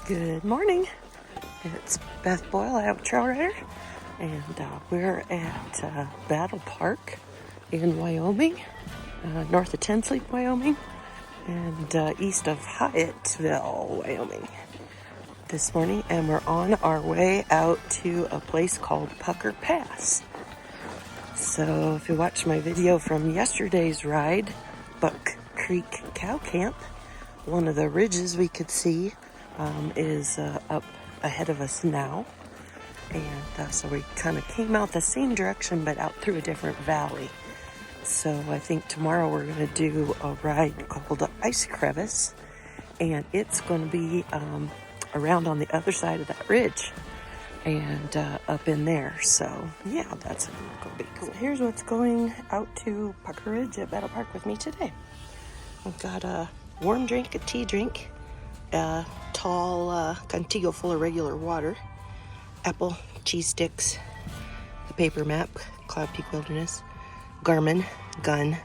Good morning. It's Beth Boyle, I have a trail rider, and we're at Battle Park in Wyoming, north of Tinsley, Wyoming, and east of Hyattsville, Wyoming this morning, and we're on our way out to a place called Pucker Pass. So if you watched my video from yesterday's ride, Buck Creek Cow Camp, one of the ridges we could see is up ahead of us now, and so we kind of came out the same direction but out through a different valley. So I think tomorrow we're going to do a ride called Ice Crevice, and it's going to be around on the other side of that ridge and up in there. So yeah, that's going to be cool. So here's what's going out to Pucker Ridge at Battle Park with me today. I've got a warm drink, a tea drink, a tall Contigo full of regular water, apple, cheese sticks, the paper map, Cloud Peak Wilderness, Garmin, gun,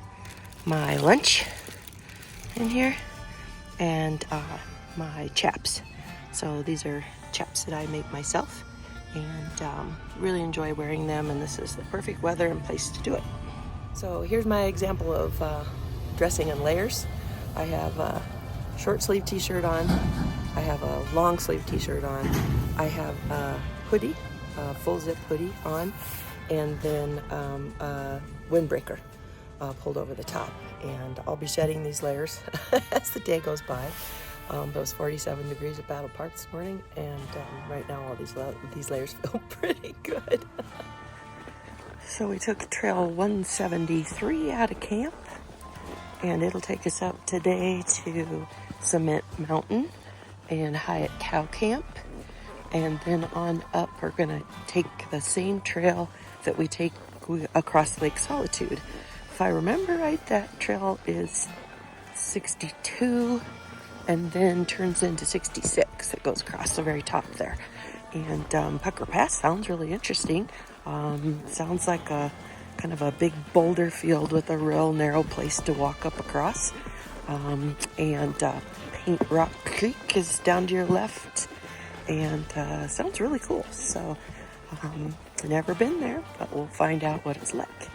my lunch in here, and my chaps. So these are chaps that I make myself, and really enjoy wearing them, and this is the perfect weather and place to do it. So here's my example of dressing in layers. I have a short sleeve t-shirt on, I have a long sleeve t-shirt on, I have a hoodie, a full zip hoodie on, and then a windbreaker pulled over the top. And I'll be shedding these layers as the day goes by. It was 47 degrees at Battle Park this morning, and right now all these layers feel pretty good. So we took trail 173 out of camp, and it'll take us up today to Cement Mountain and Hyatt Cow Camp, and then on up we're gonna take the same trail that we take across Lake Solitude. If I remember right, that trail is 62 and then turns into 66. It goes across the very top there. And Pucker Pass sounds really interesting. Sounds like a kind of a big boulder field with a real narrow place to walk up across. And Paint Rock Creek is down to your left, and sounds really cool. So never been there, but we'll find out what it's like.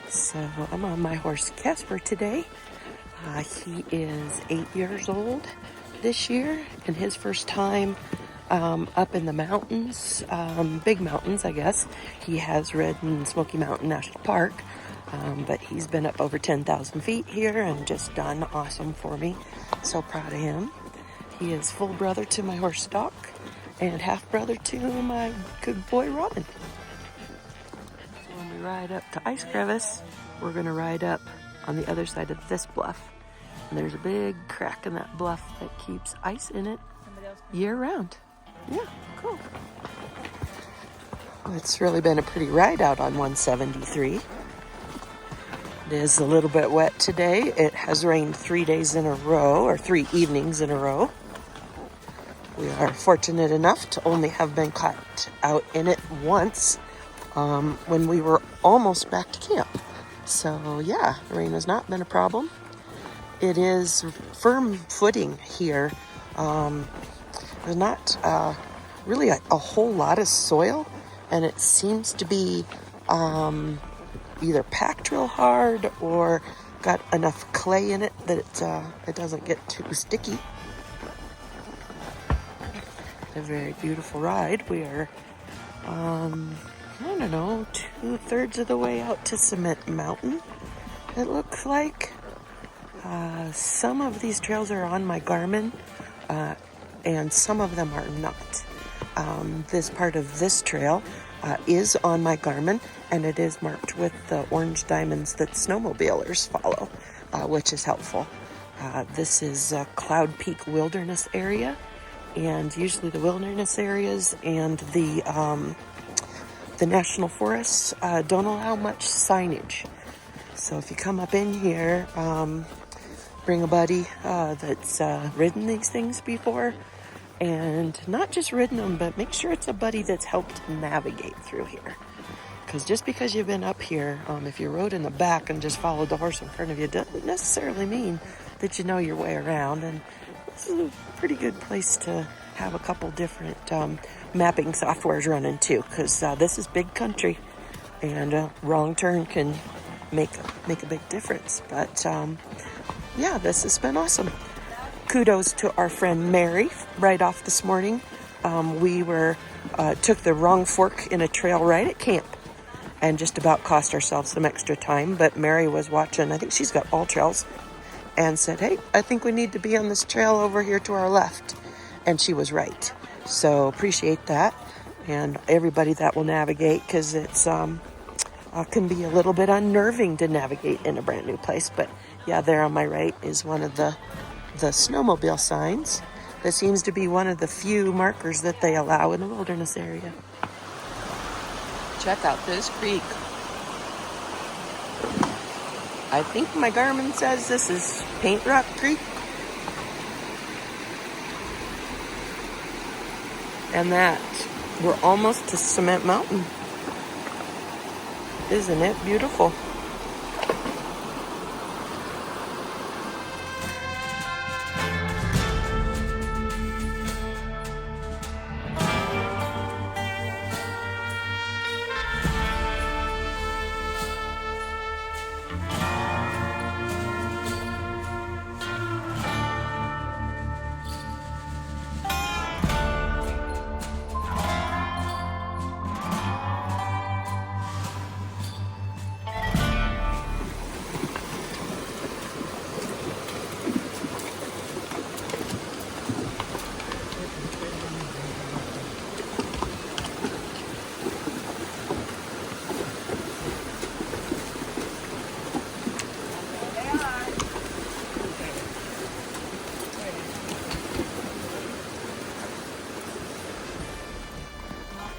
So I'm on my horse Casper today. He is 8 years old this year, and his first time up in the mountains, big mountains, I guess. He has ridden Smoky Mountain National Park, but he's been up over 10,000 feet here and just done awesome for me. So proud of him. He is full brother to my horse Stock and half brother to my good boy Robin. So when we ride up to Ice Crevice, we're going to ride up on the other side of this bluff. And there's a big crack in that bluff that keeps ice in it year round. Yeah, cool. Well, it's really been a pretty ride out on 173. It is a little bit wet today. It has rained 3 days in a row, or 3 evenings in a row. We are fortunate enough to only have been caught out in it once when we were almost back to camp. So yeah, rain has not been a problem. It is firm footing here. There's not really a whole lot of soil, and it seems to be either packed real hard or got enough clay in it that it doesn't get too sticky. A very beautiful ride. We are, I don't know, 2/3 of the way out to Cement Mountain, it looks like. Some of these trails are on my Garmin, and some of them are not. This part of this trail is on my Garmin, and it is marked with the orange diamonds that snowmobilers follow, which is helpful. This is a Cloud Peak Wilderness area, and usually the wilderness areas and the national forests don't allow much signage. So if you come up in here, bring a buddy that's ridden these things before, and not just ridden them, but make sure it's a buddy that's helped navigate through here. Because just because you've been up here, if you rode in the back and just followed the horse in front of you, doesn't necessarily mean that you know your way around. And this is a pretty good place to have a couple different mapping softwares running too, because this is big country, and a wrong turn can make a big difference. But yeah, this has been awesome. Kudos to our friend Mary. Right off this morning, we took the wrong fork in a trail right at camp, and just about cost ourselves some extra time. But Mary was watching, I think she's got all trails, and said, hey, I think we need to be on this trail over here to our left. And she was right. So appreciate that. And everybody that will navigate, because it's can be a little bit unnerving to navigate in a brand new place. But yeah, there on my right is one of the snowmobile signs. That seems to be one of the few markers that they allow in the wilderness area. Check out this creek. I think my Garmin says this is Paint Rock Creek. And that, we're almost to Cement Mountain. Isn't it beautiful?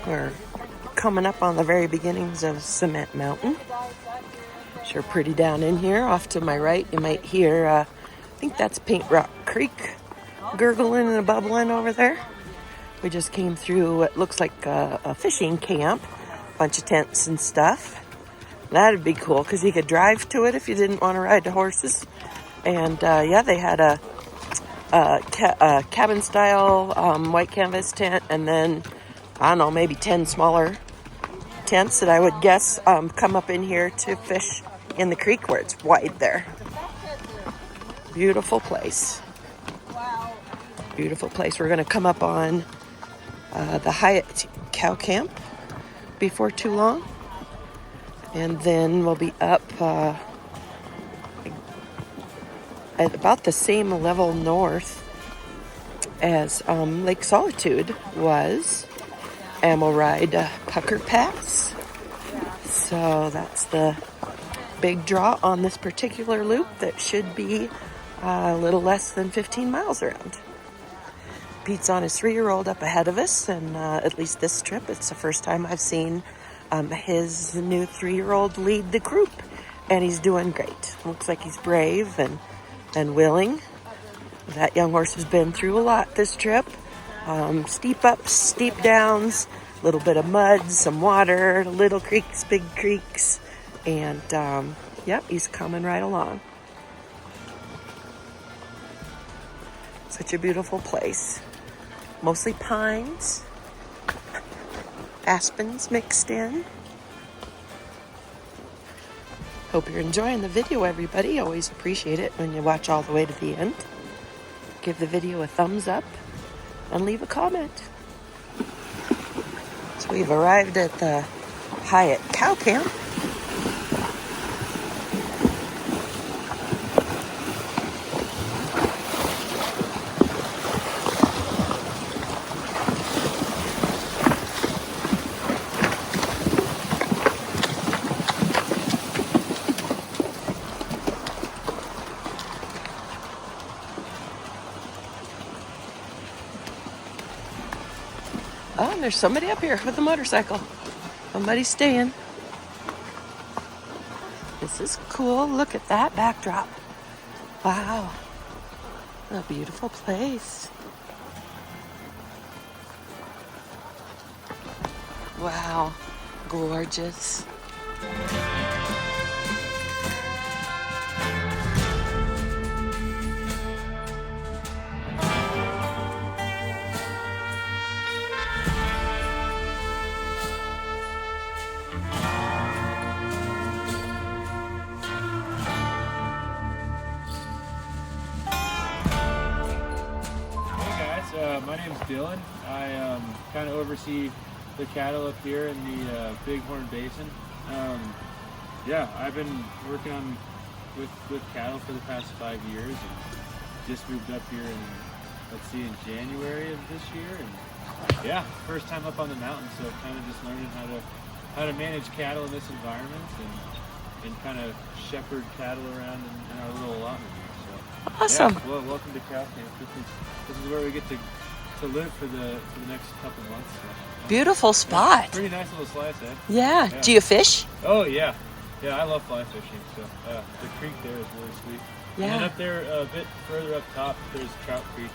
We're coming up on the very beginnings of Cement Mountain. Sure pretty down in here. Off to my right, you might hear, I think that's Paint Rock Creek gurgling and bubbling over there. We just came through what looks like a fishing camp. Bunch of tents and stuff. That'd be cool, because you could drive to it if you didn't want to ride the horses. And yeah, they had a cabin-style white canvas tent, and then I don't know, maybe 10 smaller tents that I would guess come up in here to fish in the creek where it's wide there. Beautiful place. Beautiful place. We're going to come up on the Hyatt Cow Camp before too long. And then we'll be up at about the same level north as Lake Solitude was. And we'll ride Pucker Pass. So that's the big draw on this particular loop that should be a little less than 15 miles around. Pete's on his 3-year-old up ahead of us, and at least this trip, it's the first time I've seen his new 3-year-old lead the group, and he's doing great. Looks like he's brave and willing. That young horse has been through a lot this trip. Steep ups, steep downs, a little bit of mud, some water, little creeks, big creeks, and yep, he's coming right along. Such a beautiful place. Mostly pines, aspens mixed in. Hope you're enjoying the video, everybody. Always appreciate it when you watch all the way to the end. Give the video a thumbs up and leave a comment. So we've arrived at the Hyatt Cow Camp. Oh, and there's somebody up here with a motorcycle. Somebody's staying. This is cool. Look at that backdrop. Wow. A beautiful place. Wow. Gorgeous. chilling. I kind of oversee the cattle up here in the Bighorn Basin. Yeah, I've been working on with cattle for the past 5 years, and just moved up here in January of this year, and yeah, first time up on the mountain, so kind of just learning how to manage cattle in this environment and kind of shepherd cattle around in our little allotment here. So Awesome. yeah, well, welcome to Cow Camp. This is where we get to live for the next couple months. So, Beautiful spot. yeah, pretty nice little slice, eh? Yeah. Do you fish? Oh yeah, I love fly fishing. So the creek there is really sweet. Yeah. And then up there, a bit further up top, there's Trout Creek.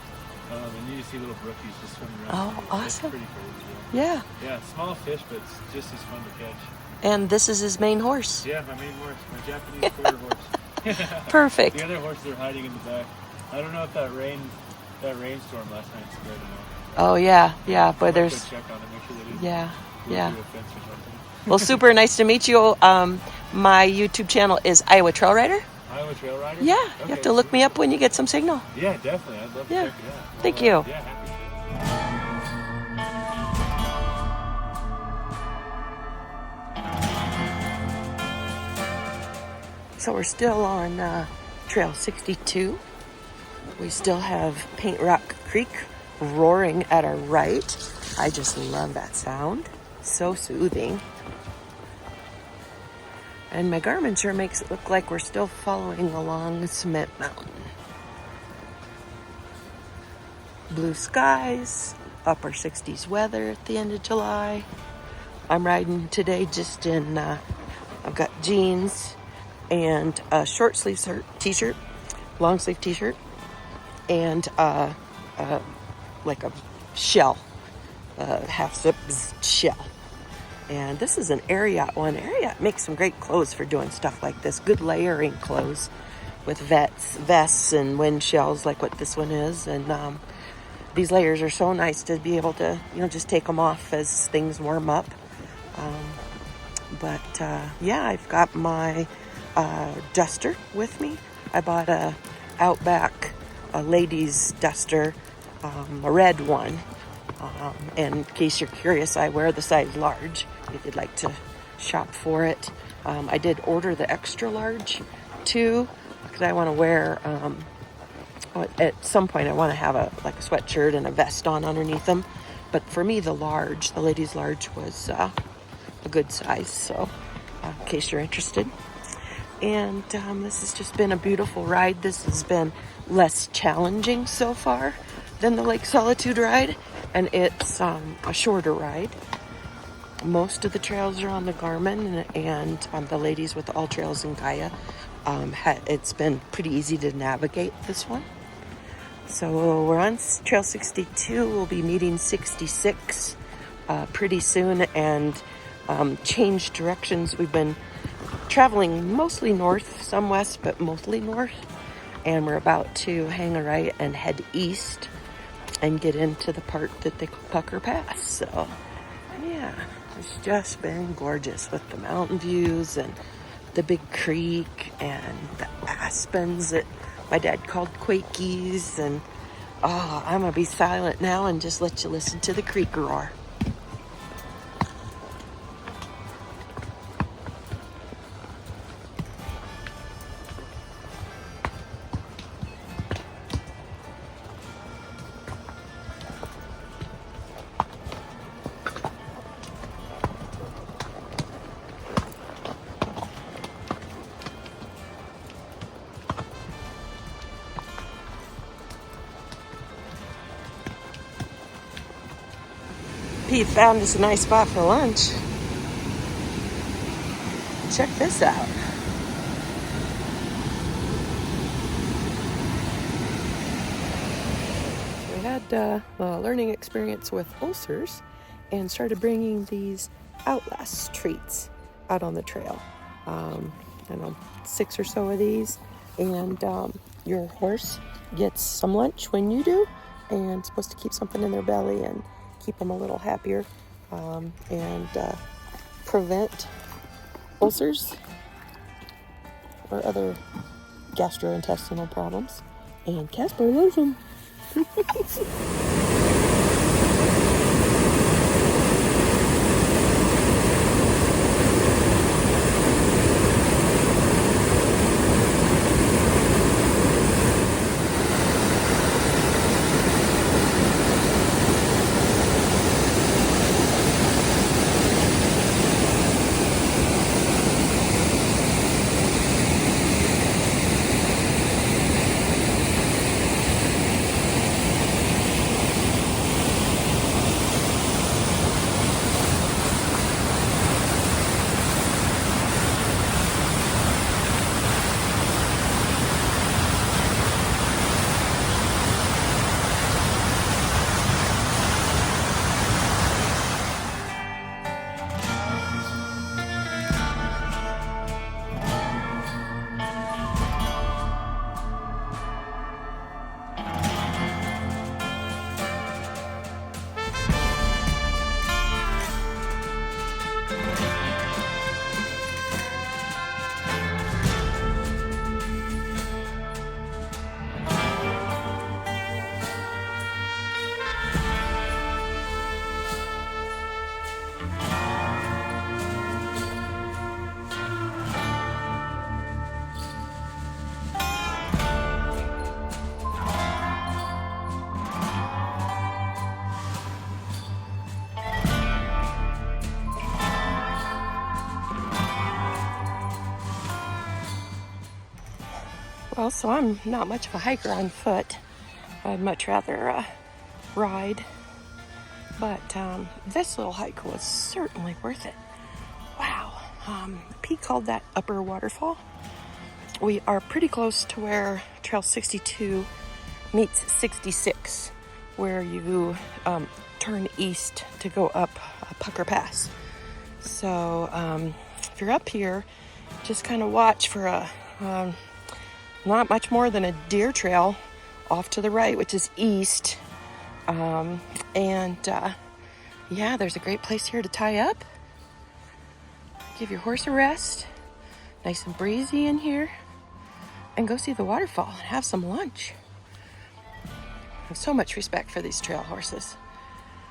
And you see little brookies just swimming around. Oh, awesome. It's pretty crazy. Yeah. Yeah, small fish, but it's just as fun to catch. And this is his main horse. Yeah, my main horse, my Japanese quarter horse. Perfect. The other horses are hiding in the back. I don't know if that rainstorm last night scared them off. Oh yeah, but there's. Go check on them, make sure they didn't Yeah. go through a fence or something. Well, super nice to meet you. My YouTube channel is Iowa Trail Rider. Iowa Trail Rider? Yeah, Okay. you have to look me up when you get some signal. Yeah, definitely. I'd love to check it out. Thank you. Yeah, happy. So we're still on Trail 62. We still have Paint Rock Creek roaring at our right. I just love that sound. So soothing. And my Garmin sure makes it look like we're still following along Cement Mountain. Blue skies, upper 60s weather at the end of July. I'm riding today just in, I've got jeans and a short sleeve t-shirt, long sleeve t-shirt, and like a shell, half zip shell. And this is an Ariat one. Ariat makes some great clothes for doing stuff like this. Good layering clothes with vests and wind shells like what this one is. And these layers are so nice to be able to, just take them off as things warm up. Yeah, I've got my duster with me. I bought a Outback ladies duster, a red one. And in case you're curious, I wear the size large if you'd like to shop for it. I did order the extra large too because I want to wear, at some point I want to have a sweatshirt and a vest on underneath them. But for me, the ladies large was a good size. So in case you're interested. And this has just been a beautiful ride. This has been less challenging so far than the Lake Solitude ride. And it's a shorter ride. Most of the trails are on the Garmin, and the ladies with the All Trails in Gaia, it's been pretty easy to navigate this one. So we're on Trail 62. We'll be meeting 66 pretty soon and change directions. We've been traveling mostly north, some west, but mostly north. And we're about to hang a right and head east and get into the part that they call Pucker Pass. So, yeah, it's just been gorgeous with the mountain views and the big creek and the aspens that my dad called Quakies. And, I'm going to be silent now and just let you listen to the creek roar. Pete found us a nice spot for lunch. Check this out. We had a learning experience with ulcers and started bringing these Outlast treats out on the trail. 6 or so of these. And your horse gets some lunch when you do, and it's supposed to keep something in their belly and keep them a little happier and prevent ulcers or other gastrointestinal problems. And Casper loves them. Well, so I'm not much of a hiker on foot. I'd much rather ride. But this little hike was certainly worth it. Wow. Pete called that upper waterfall. We are pretty close to where Trail 62 meets 66, where you turn east to go up Pucker Pass. So if you're up here, just kind of watch for a not much more than a deer trail off to the right, which is east. Yeah, there's a great place here to tie up. Give your horse a rest. Nice and breezy in here. And go see the waterfall and have some lunch. I have so much respect for these trail horses.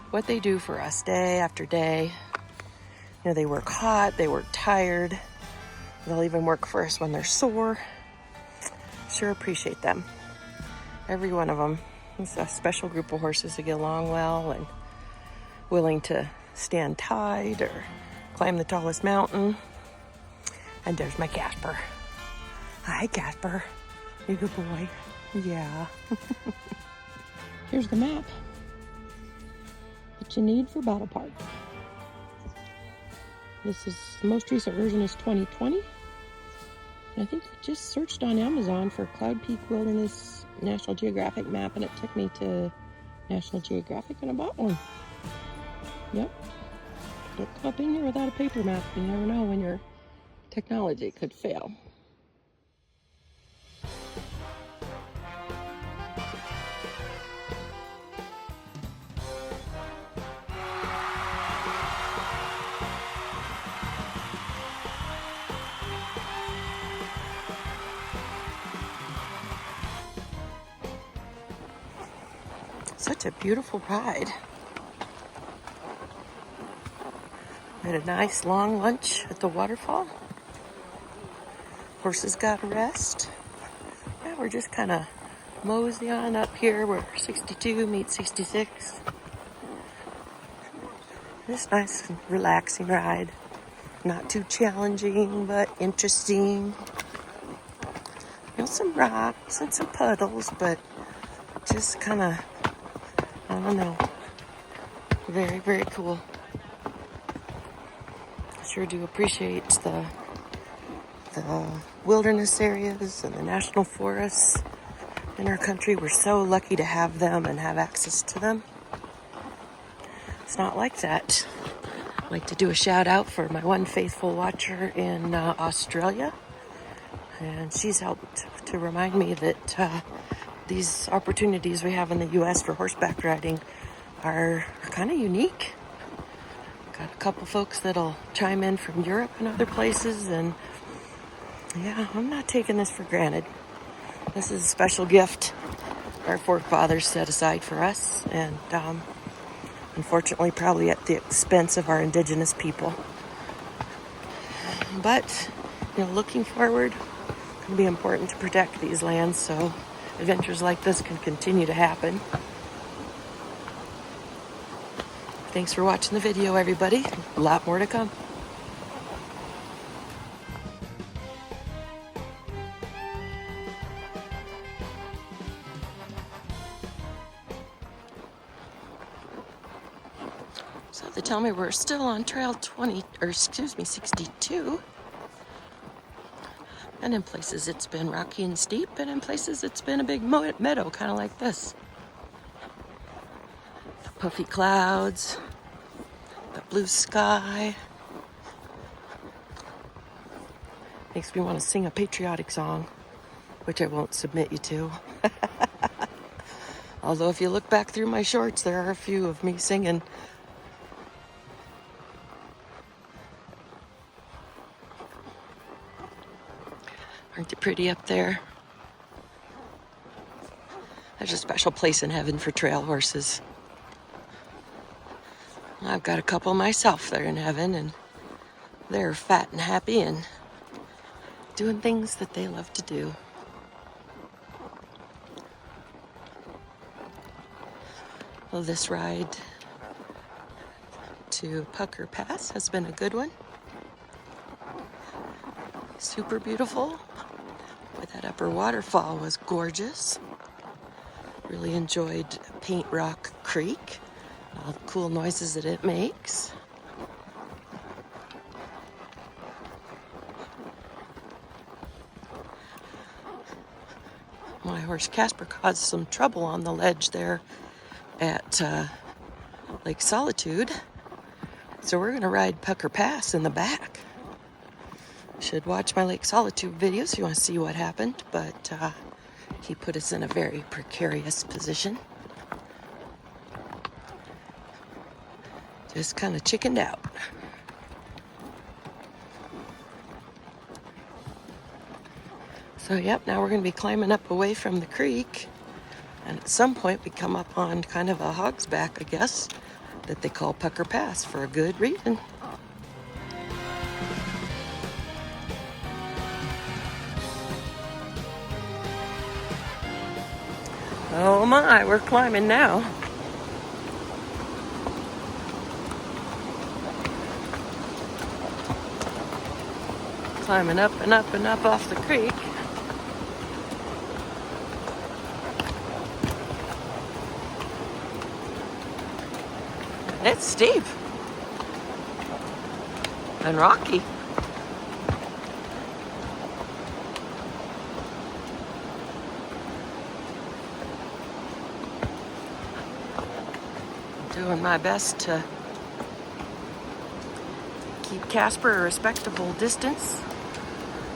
What they do for us day after day. You know, they work hot, they work tired. They'll even work for us when they're sore. Sure appreciate them. Every one of them. It's a special group of horses that get along well and willing to stand tied or climb the tallest mountain. And there's my Casper. Hi, Casper. You good boy? Yeah. Here's the map that you need for Battle Park. This is the most recent version is 2020. And I think I just searched on Amazon for Cloud Peak Wilderness National Geographic map, and it took me to National Geographic, and I bought one. Yep. Don't come up in here without a paper map. You never know when your technology could fail. Such a beautiful ride. We had a nice long lunch at the waterfall. Horses got a rest. Yeah, we're just kind of mosey on up here where 62 meets 66. Just nice and relaxing ride. Not too challenging, but interesting. You know, some rocks and some puddles, but just kind of, I don't know, very, very cool. Sure do appreciate the wilderness areas and the national forests in our country. We're so lucky to have them and have access to them. It's not like that. I'd like to do a shout out for my one faithful watcher in Australia. And she's helped to remind me that these opportunities we have in the U.S. for horseback riding are kind of unique. Got a couple folks that'll chime in from Europe and other places, and yeah, I'm not taking this for granted. This is a special gift our forefathers set aside for us, and unfortunately probably at the expense of our indigenous people. But, you know, looking forward, it's going to be important to protect these lands so adventures like this can continue to happen. Thanks for watching the video, everybody. A lot more to come. So they tell me we're still on trail 62. And in places it's been rocky and steep, and in places it's been a big meadow, kind of like this. Puffy clouds, the blue sky. Makes me want to sing a patriotic song, which I won't submit you to. Although if you look back through my shorts, there are a few of me singing. Aren't they pretty up there? There's a special place in heaven for trail horses. I've got a couple myself that are in heaven, and they're fat and happy and doing things that they love to do. Well, this ride to Pucker Pass has been a good one. Super beautiful. Boy, that upper waterfall was gorgeous. Really enjoyed Paint Rock Creek, all the cool noises that it makes. My horse Casper caused some trouble on the ledge there at Lake Solitude. So we're gonna ride Pucker Pass in the back. You should watch my Lake Solitude videos if you want to see what happened, but he put us in a very precarious position. Just kind of chickened out. So yep, now we're going to be climbing up away from the creek, and at some point we come up on kind of a hog's back, I guess, that they call Pucker Pass for a good reason. Oh my, we're climbing now. Climbing up and up and up off the creek. It's steep and rocky. Doing my best to keep Casper a respectable distance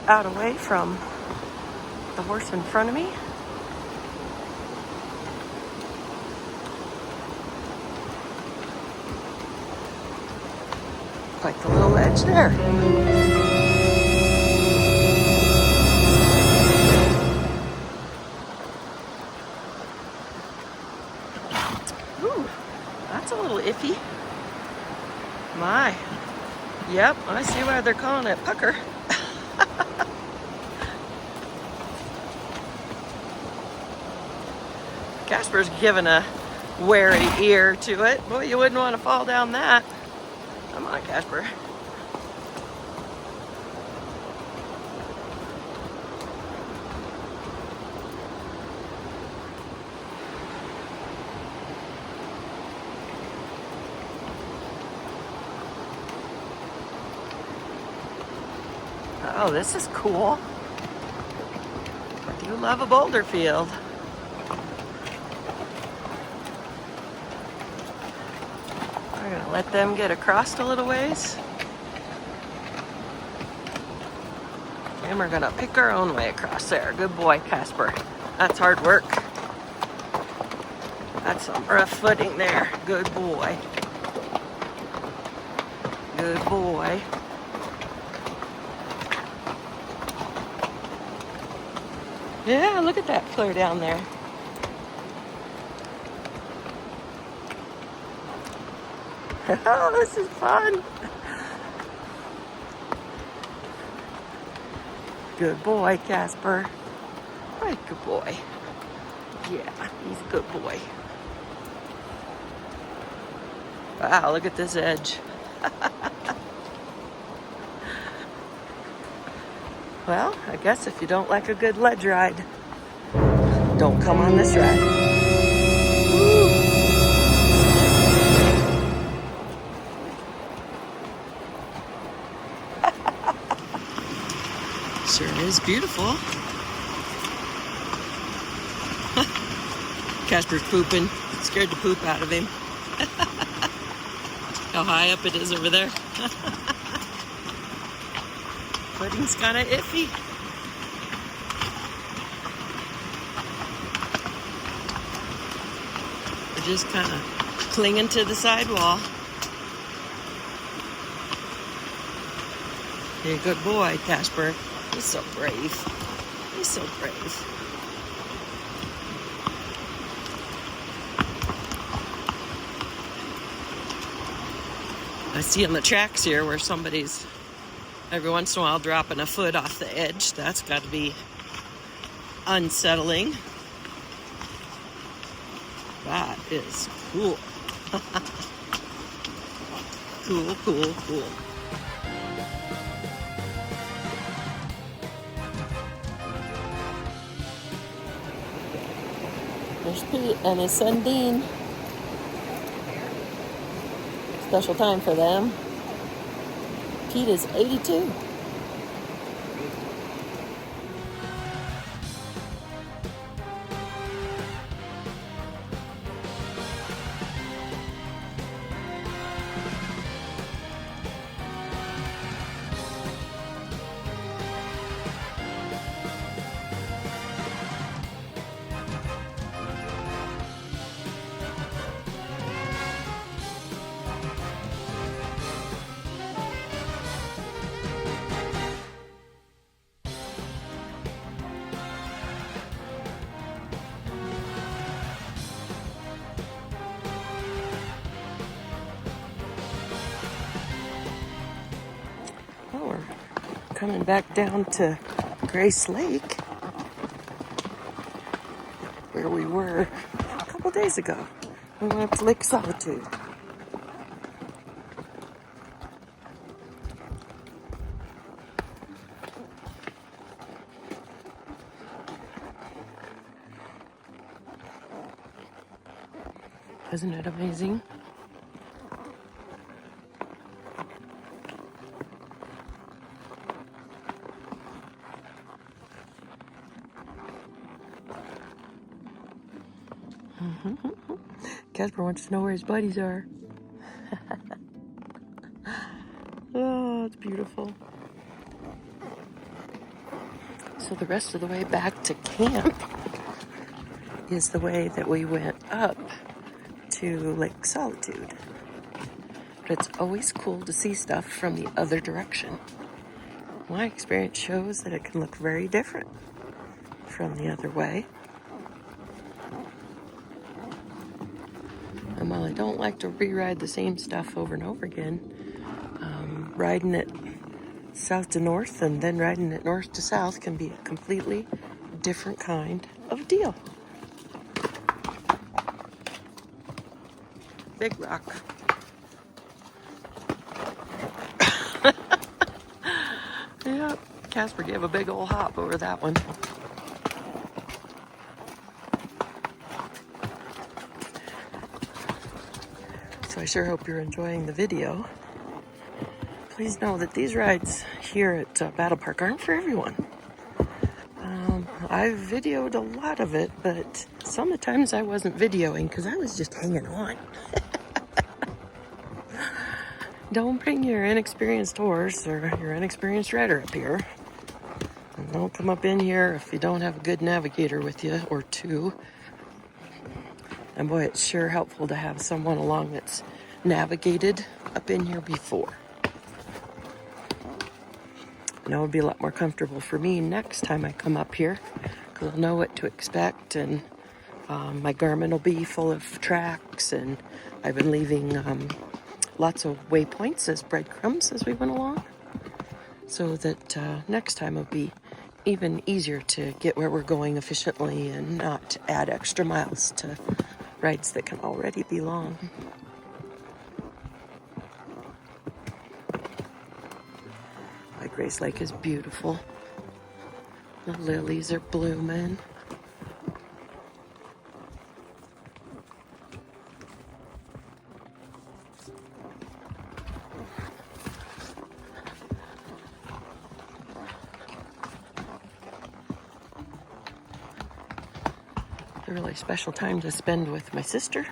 out away from the horse in front of me. Quite the little ledge there. Ooh, that's a little iffy. My. Yep, I see why they're calling it Pucker. Casper's giving a wary ear to it. Boy, you wouldn't want to fall down that. Come on, Casper. Oh, this is cool. I do love a boulder field. We're gonna let them get across a little ways. And we're gonna pick our own way across there. Good boy, Casper. That's hard work. That's some rough footing there. Good boy. Good boy. Yeah, look at that clear down there. Oh, this is fun. Good boy, Casper. Right, good boy. Yeah, he's a good boy. Wow, look at this edge. Well, I guess if you don't like a good ledge ride, don't come on this ride. Woo. Sure is beautiful. Casper's pooping. Scared the poop out of him. How high up it is over there. Footing's kind of iffy. We're just kind of clinging to the sidewall. You're a good boy, Casper. He's so brave. He's so brave. I see on the tracks here where somebody's every once in a while dropping a foot off the edge. That's got to be unsettling. That is cool. Cool, cool, cool. Pete and his son Dean. Special time for them. Pete is 82. Oh, we're coming back down to Grace Lake, where we were a couple days ago. We went up to Lake Solitude. Isn't it amazing? Casper wants to know where his buddies are. Oh, it's beautiful. So the rest of the way back to camp is the way that we went up to Lake Solitude. But it's always cool to see stuff from the other direction. My experience shows that it can look very different from the other way. And while I don't like to re-ride the same stuff over and over again, riding it south to north and then riding it north to south can be a completely different kind of deal. Big rock. Yep, Casper gave a big old hop over that one. So I sure hope you're enjoying the video. Please know that these rides here at Battle Park aren't for everyone. I've videoed a lot of it, but some of the times I wasn't videoing because I was just hanging on. Don't bring your inexperienced horse or your inexperienced rider up here. And don't come up in here if you don't have a good navigator with you or two. And boy, it's sure helpful to have someone along that's navigated up in here before. And it would be a lot more comfortable for me next time I come up here because I'll know what to expect, and my Garmin will be full of tracks, and I've been leaving lots of waypoints as breadcrumbs as we went along so that next time it'll be even easier to get where we're going efficiently and not add extra miles to rides that can already be long. Grace Lake is beautiful. The lilies are blooming. A really special time to spend with my sister.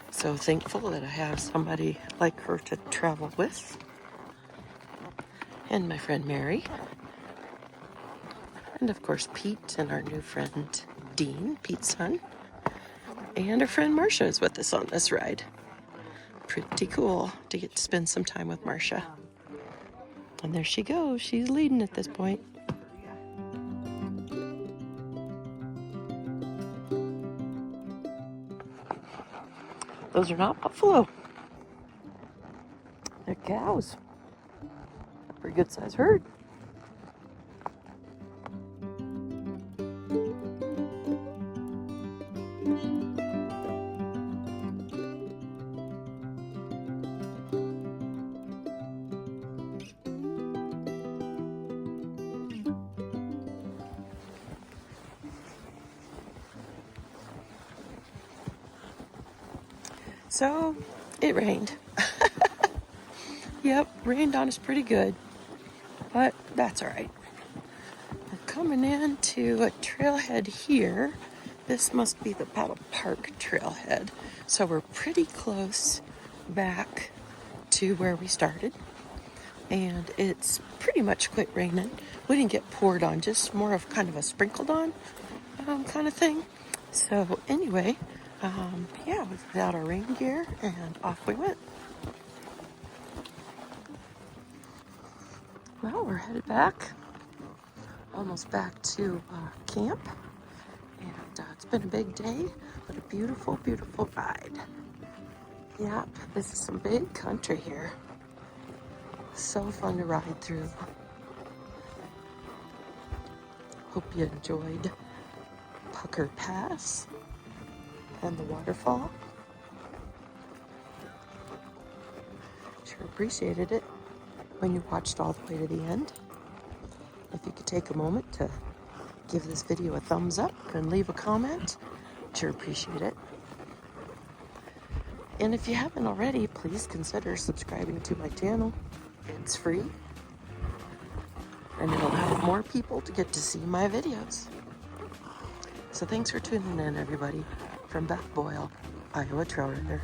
So thankful that I have somebody like her to travel with. And my friend Mary. And of course Pete and our new friend Dean, Pete's son. And our friend Marcia is with us on this ride. Pretty cool to get to spend some time with Marcia. And there she goes. She's leading at this point. Those are not buffalo. They're cows. Pretty good sized herd. So it rained. Yep, rained on us pretty good, but that's all right. We're coming into a trailhead here. This must be the Battle Park trailhead. So we're pretty close back to where we started. And it's pretty much quit raining. We didn't get poured on, just more of kind of a sprinkled on kind of thing. So anyway, yeah, we put out our rain gear and off we went. Well, we're headed back, almost back to camp. And it's been a big day, but a beautiful, beautiful ride. Yep, this is some big country here. So fun to ride through. Hope you enjoyed Pucker Pass and the waterfall. Sure appreciated it when you watched all the way to the end. If you could take a moment to give this video a thumbs up and leave a comment, sure appreciate it. And if you haven't already, please consider subscribing to my channel. It's free, and it'll help more people to get to see my videos. So thanks for tuning in, everybody, from Beth Boyle, Iowa Trail Runner.